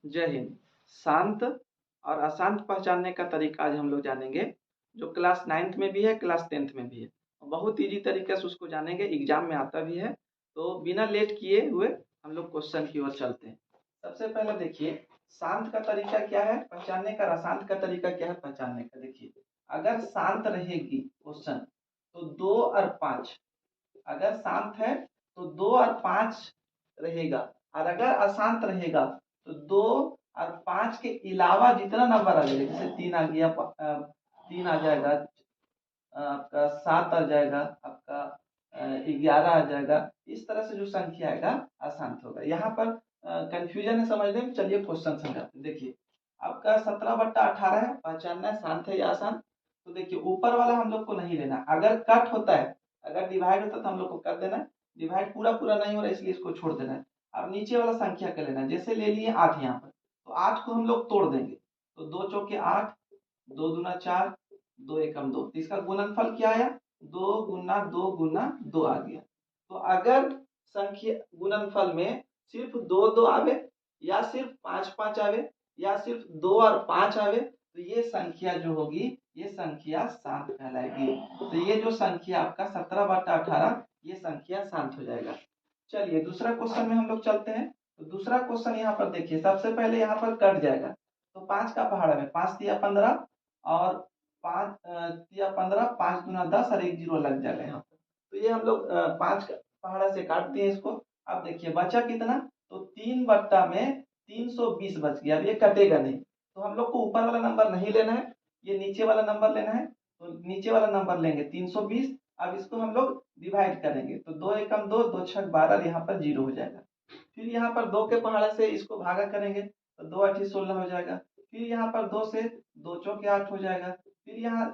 जय हिंद। शांत और अशांत पहचानने का तरीका आज हम लोग जानेंगे, जो क्लास 9th में भी है, क्लास 10th में भी है। बहुत ईज़ी तरीके से उसको जानेंगे, एग्ज़ाम में आता भी है। तो बिना लेट किए हुए हम लोग क्वेश्चन की ओर चलते हैं। सबसे पहले देखिए, शांत का तरीका क्या है पहचानने का, और अशांत का तरीका क्या है पहचानने का। देखिए, अगर शांत रहेगी क्वेश्चन तो 2 और 5, अगर शांत है तो 2 और 5 रहेगा, और अगर अशांत रहेगा तो 2 और 5 के अलावा जितना नंबर आ जाएगा, जैसे 3 आ गया, 3 आ जाएगा, आपका 7 आ जाएगा, आपका 11 आ जाएगा। इस तरह से जो संख्या आएगा अशांत होगा। यहाँ पर कंफ्यूजन है समझने में। चलिए क्वेश्चन समझाते हैं। देखिए, आपका 17/18 है, पहचानना है शांत है या अशांत। तो देखिए, ऊपर वाला हम लोग को नहीं लेना। अगर कट होता है, अगर डिवाइड होता है तो हम लोग को कर देना है। डिवाइड पूरा पूरा नहीं हो रहा है, इसलिए इसको छोड़ देना है। अब नीचे वाला संख्या का लेना है। जैसे ले लिए 8 यहाँ पर, तो 8 को हम लोग तोड़ देंगे। तो 2 चौके 8, 2 दूना 4, 2 एकम 2। तो इसका गुणनफल क्या आया? 2 गुना 2 गुना 2 आ गया। तो अगर संख्या गुणनफल में सिर्फ 2 2 आवे, या सिर्फ 5 5 आवे, या सिर्फ 2 और 5 आवे, तो ये संख्या जो होगी, ये संख्या शांत कहलाएगी। तो ये जो संख्या आपका 17/18, ये संख्या शांत हो जाएगा। चलिए दूसरा क्वेश्चन में हम लोग चलते हैं। तो दूसरा क्वेश्चन यहाँ पर देखिए, सबसे पहले यहाँ पर कट जाएगा। तो 5 का पहाड़ा में 5 तिया 15, और 5 तिया 15, 5 दूना 10, और 1 जीरो लग जाएगा यहाँ पर। तो ये हम लोग 5 का पहाड़ा से काट दिए इसको। अब देखिए बचा कितना? तो 3 बट्टा में 320 बच गया। अब ये कटेगा नहीं, तो हम लोग को ऊपर वाला नंबर नहीं लेना है, ये नीचे वाला नंबर लेना है। तो नीचे वाला नंबर लेंगे 320। अब इसको हम लोग डिवाइड करेंगे, तो 2 एकम 2, 2 छक 12, यहाँ पर 0 हो जाएगा। फिर यहाँ पर 2 के पहाड़े से इसको भागा करेंगे, तो 2 8 16 हो जाएगा। फिर यहाँ पर 2 से 2 चौके 8 हो जाएगा। फिर यहाँ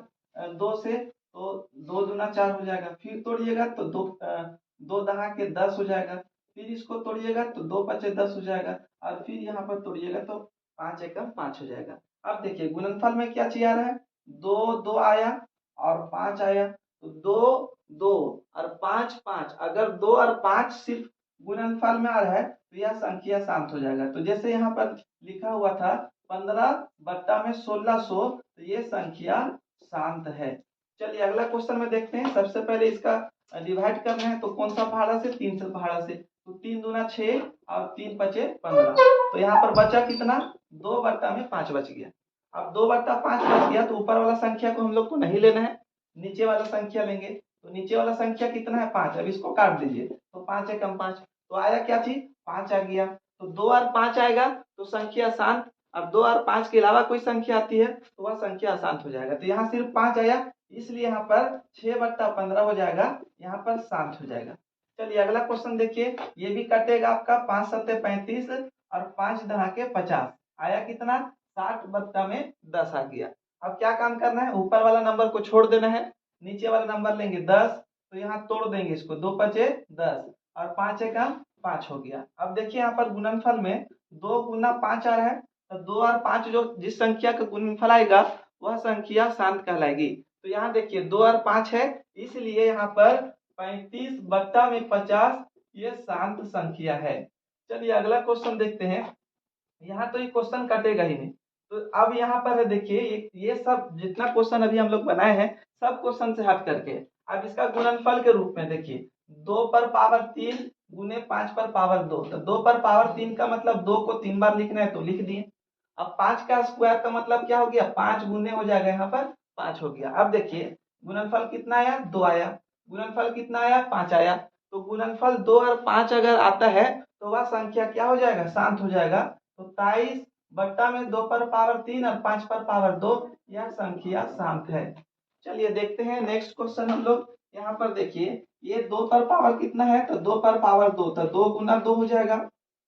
2 से तो 2 दूना 4 हो जाएगा। फिर तोड़िएगा तो 2 दहा के 10 हो जाएगा। फिर इसको तोड़िएगा तो 2 पचे 10 हो जाएगा। और फिर यहाँ पर तोड़िएगा तो 5 एकम 5 हो जाएगा। अब देखिए गुणनफल में क्या चीज आ रहा है? 2 2 आया और 5 आया। तो 2 2 और 5 5, अगर 2 और 5 सिर्फ गुणनफल में आ रहा है तो यह संख्या शांत हो जाएगा। तो जैसे यहाँ पर लिखा हुआ था 15 बट्टा में 1600, तो ये संख्या शांत है। चलिए अगला क्वेश्चन में देखते हैं। सबसे पहले इसका डिवाइड करना है, तो कौन सा पहाड़ा से? 3 से पहाड़ा से। तो 3 दूना 6 और 3 पचे 15। तो यहाँ पर बचा कितना? 2 बट्टा में 5 बच गया। अब 2 बट्टा 5 बच गया, तो ऊपर वाला संख्या को हम लोग को नहीं लेना है, नीचे वाला संख्या लेंगे। तो नीचे वाला संख्या कितना है? 5। अब इसको काट दीजिए, तो 5 एकम 5। तो आया क्या चीज? 5 आ गया। तो 2 और 5 आएगा तो संख्या शांत। अब 2 और 5 के अलावा कोई संख्या आती है तो वह संख्या अशांत हो जाएगा। तो यहाँ सिर्फ 5 आया, इसलिए यहाँ पर 6 बट्टा 15 हो जाएगा, यहाँ पर शांत हो जाएगा। चलिए अगला क्वेश्चन देखिए, ये भी कटेगा आपका। 5 सत्ते 35 और 5 दहा के 50, आया कितना? 60 बट्टा में 10 आ गया। अब क्या काम करना है? ऊपर वाला नंबर को छोड़ देना है, नीचे वाला नंबर लेंगे 10। तो यहाँ तोड़ देंगे इसको, 2 पचे 10 और 5 एकम 5 हो गया। अब देखिए यहाँ पर गुणनफल में 2 गुना 5 आ रहा है, तो 2 और 5 जो जिस संख्या का गुणनफल आएगा वह संख्या शांत कहलाएगी। तो यहाँ देखिए 2 और 5 है, इसलिए यहाँ पर 35 बट्टा में 50 ये शांत संख्या है। चलिए अगला क्वेश्चन देखते हैं। यहाँ तो ये क्वेश्चन कटेगा ही नहीं। तो अब यहाँ पर है देखिए, ये सब जितना क्वेश्चन अभी हम लोग बनाए हैं सब क्वेश्चन से हट करके अब इसका गुणनफल के रूप में देखिए, 2 पर पावर 3 गुने 5 पर पावर 2। तो 2 पर पावर 3 का मतलब 2 को 3 बार लिखना है, तो लिख दिए। अब 5 का स्क्वायर का मतलब क्या हो गया? 5 गुने हो जाएगा, यहाँ पर 5 हो गया। अब देखिए गुणनफल कितना आया? 2 आया। गुणनफल कितना आया? 5 आया। तो गुणनफल 2 और 5 अगर आता है तो वह संख्या क्या हो जाएगा? शांत हो जाएगा। तो 23 बट्टा में 2 पर पावर 3 और 5 पर पावर 2, यह संख्या शांत है। चलिए देखते हैं नेक्स्ट क्वेश्चन हम लोग। यहाँ पर देखिए, ये 2 पर पावर कितना है? तो 2 पर पावर 2, तो 2 गुना 2 हो जाएगा।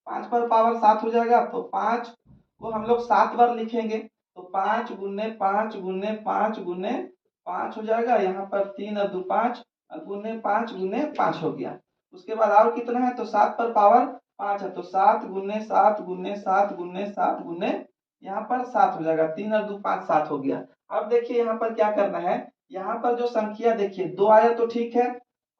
5 पर पावर 7 हो जाएगा, तो 5 को हम लोग 7 बार लिखेंगे। तो 5 गुने 5 गुने 5 गुने 5 हो जाएगा। यहाँ पर 3 और 2 5, गुने 5 गुने 5 हो गया। उसके बाद और कितना है? तो 7 पर पावर 5 है, तो 7 गुने 7 गुने 7 गुने 7 गुने यहाँ पर 7 हो जाएगा। 3 और 2 5, 7 हो गया। अब देखिए यहाँ पर क्या करना है, यहाँ पर जो संख्या देखिए 2 आया तो ठीक है,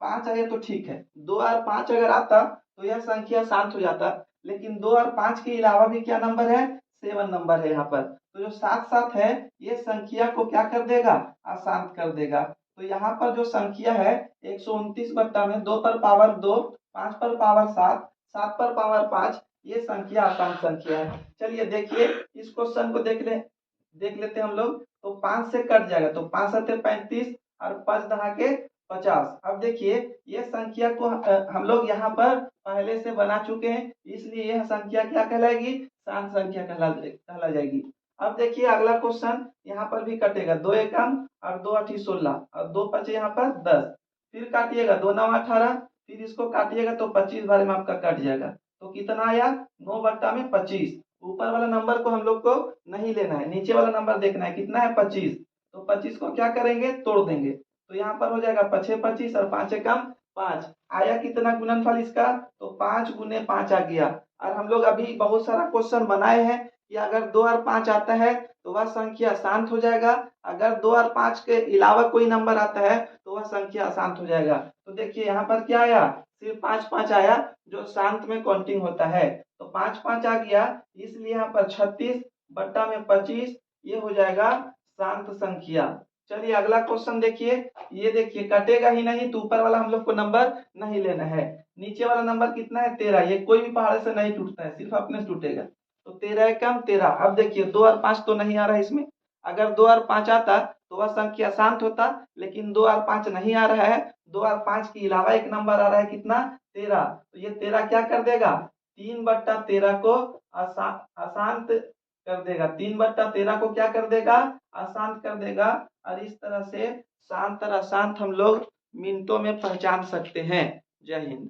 5 आया तो ठीक है। 2 और 5 अगर आता तो यह संख्या शांत हो जाता, लेकिन 2 और 5 के अलावा भी क्या नंबर है, 7 नंबर है यहाँ पर। तो जो 7 है ये संख्या को क्या कर देगा, अशांत कर देगा। तो यहाँ पर जो संख्या है 129 बट्टा में 2 पर पावर 2, 5 पर पावर 7, 7 पर पावर 5, ये संख्या अशांत संख्या है। चलिए देखिए इस क्वेश्चन को देख लेते हैं हम लोग। तो 5 से कट जाएगा, तो 5 सत्ते 35 और 5 दहा के 50। अब देखिए ये संख्या को हम लोग यहाँ पर पहले से बना चुके हैं, इसलिए यह संख्या क्या कहलाएगी, शांत संख्या कहला जाएगी। अब देखिए अगला क्वेश्चन, यहाँ पर भी कटेगा, 2 एकम और 2 अठी 16 और 2 बचे यहाँ पर 10। फिर काटिएगा, 2 9 18, फिर इसको काटिएगा तो 25 बारे में आपका कट जाएगा। तो कितना आया, 9 बट्टा में 25। ऊपर वाला नंबर को हम लोग को नहीं लेना है, नीचे वाला नंबर देखना है, कितना है 25। तो 25 को क्या करेंगे, तोड़ देंगे। तो यहाँ पर हो जाएगा 5 25 और 5 एकम 5। आया कितना गुणनफल इसका, तो 5 गुने 5 आ गया। और हम लोग अभी बहुत सारा क्वेश्चन बनाए हैं कि अगर 2 और 5 आता है तो वह संख्या शांत हो जाएगा, अगर 2 और 5 के अलावा कोई नंबर आता है तो वह संख्या अशांत हो जाएगा। तो देखिए यहाँ पर क्या आया, सिर्फ 5 5 आया जो शांत में काउंटिंग होता है। तो 5 5 आ गया, इसलिए यहाँ पर 36 बट्टा में 25 ये हो जाएगा शांत संख्या। चलिए अगला क्वेश्चन देखिए, ये देखिए कटेगा ही नहीं, तो ऊपर वाला हम लोग को नंबर नहीं लेना है। नीचे वाला नंबर कितना है, 13। ये कोई भी पहाड़ से नहीं टूटता है, सिर्फ अपने से टूटेगा। तो 13 एकम 13। अब देखिए 2 और 5 तो नहीं आ रहा है इसमें, अगर 2 और 5 आता तो वह संख्या शांत होता, लेकिन 2 और 5 नहीं आ रहा है। 2 और 5 के अलावा एक नंबर आ रहा है, कितना, 13। तो ये 13 क्या कर देगा, 3 बट्टा 13 को अशांत कर देगा। 3 बट्टा 13 को क्या कर देगा, अशांत कर देगा। और इस तरह से शांत और अशांत हम लोग मिनटों में पहचान सकते हैं। जय हिंद।